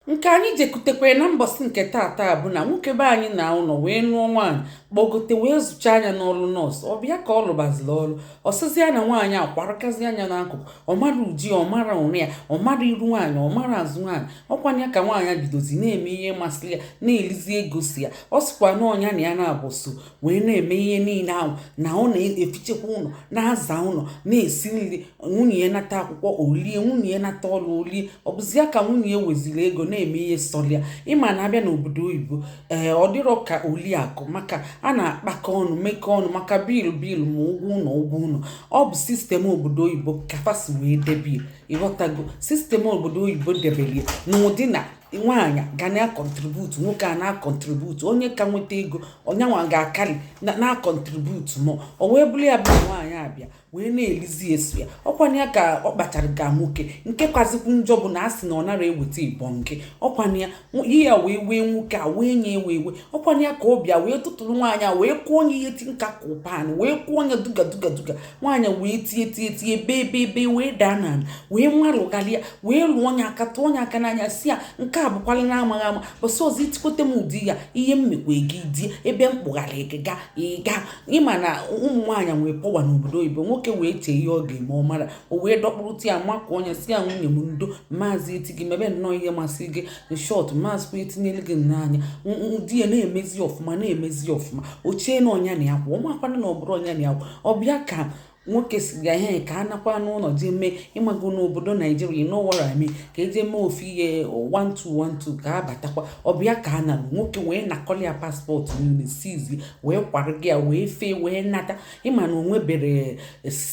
nke anyị jekutekwe na mbọsị nke tata bụ na nwoke be anyị na ụlọ wee nụọ nwaanyị kpọgote wee zụcha anya n'ọrụ nọọsụ. Ọ bịa ka ọ lụbaziri ọrụ, ọsịzịa na nwaanyị akwarakazi anya n'akụkụ, ọ mara uji, ọ mara ụnụ ya, ọ mara iru nwaanyị, ọ mara azụ nwaanyị. Ọkwanya ka nwaanyị bidozi na-eme ihe masịrị ya, na-elizi ego si ya. Ọ sịkwa n'ọnya na ya na-abụso wee na-eme ihe niile ahụ, na ọ na-efichekwa ụlọ, na-aza ụlọ, na-esi nri. Nwunye ya nata akwụkwọ olie, nwunye ya nata ọrụ olie. Ọ bụzi ya ka nwunye ya weziri ego na-eme ihe sọlịa. Ịma na abịa n'obodo oyibo ọ dịrọ ka oliakụ, maka a na-akpakọ ọnụ mekọ ọnụ maka bilu ma ụgwọ ụlọ. Ọ bụ sistem obodo oyibo ka fasi wee debi, ịghọtago. Sistem obodo oyibo debelie n'ụdị na nwaanyị ga na-akọntributu, nwoke a na-akọntributu, onye ka nweta ego onyanwa ga-akali na-akọntributu mọ. O wee bụrụ ya bụ nwaanyị abịa wee na-elizi esu ya. Ọkwanye ya ka ọ kpachara ga nwoke. Nke kwazikwu njọ bụ na a sị na ọ nara eweta ịbọ nke. Ọkwanye ya ihe ya wee nwoke a wee nye ewe. Ọkwanye ya ka ọ bịa wee tụtụrụ nwaanyị a wee kwụọ onye ihe ti nka kụpan, wee kwụọ onye duga. Nwaanyị wee tie bebe wee daa n'ala, wee nwarụgali ya, wee lụọ onye aka, tụọ onye aka n'anya si ya nke a bụkwala na amaghị ama, bọsị ọzọ itikote m ụdị ya ihe mmekwa gị die ebe mkpụghara ịga. Ịma na ụmụ nwaanyị nwee pọwa n'obodo oyibo. Nwoke wee chee ihe ọ ga-eme ọ mara, o wee dọkpụrụta ya makwa onye si ya nwunye m ndo, maazị eti gị mebe nnọọ ihe masị gị shọt, maazịkwa etinyere gị n'anya. Di ya na-emezi ọfụma ochie na ọnya na ya kwa ọmakwana na ọbụrụ ọnya na ya kwa. Ọ bịa ka nwoke si ga ihe ka a nakwa n'ụlọ jee mee ịmago n'obodo Naijiria, you know what I mean, ka eje mee ofu ihe 1212 ka a batakwa. Ọ bịa ka a nalụ nwoke wee nakọli ya paspọtụ niile sizi wee kwarụ gị ya wee fee wee nata. Ịma na onwebere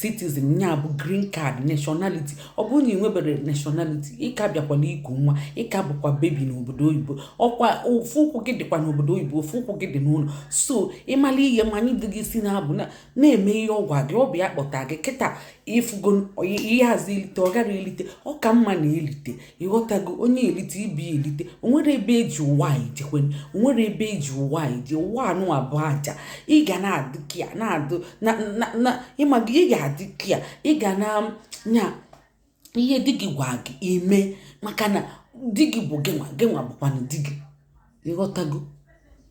citizen ya bụ green card nationality. Ọ bụrụ na inwebere nationality, ịka bịakwala iku nwa, ịka bụkwa bebi n'obodo oyibo. Ọkwa ofu ụkwụ gị dịkwa n'obodo oyibo, ofu ụkwụ gị dị n'ụlọ. So ịmala ihe manyị dị gị si na-abụ na-eme ihe ọgwa gị. Ọ bụ ya kpọta gị kịta ifugo ihe azụ elite, ọ gara elite, ọ ka mma na elite, ịghọtago. Onye elite ibi elite, onwere ebe eji ụwa ijekwen, onwere ebe eji ụwa ije. Ụwa anụ abụọ aja, ị ga na-adị kia na-adụ na ịmago, ị ga-adị kia, ị ga na nya ihe di gị gwa gị ime, maka na di gị bụ gị nwa bụkwana di gị, ịghọtago.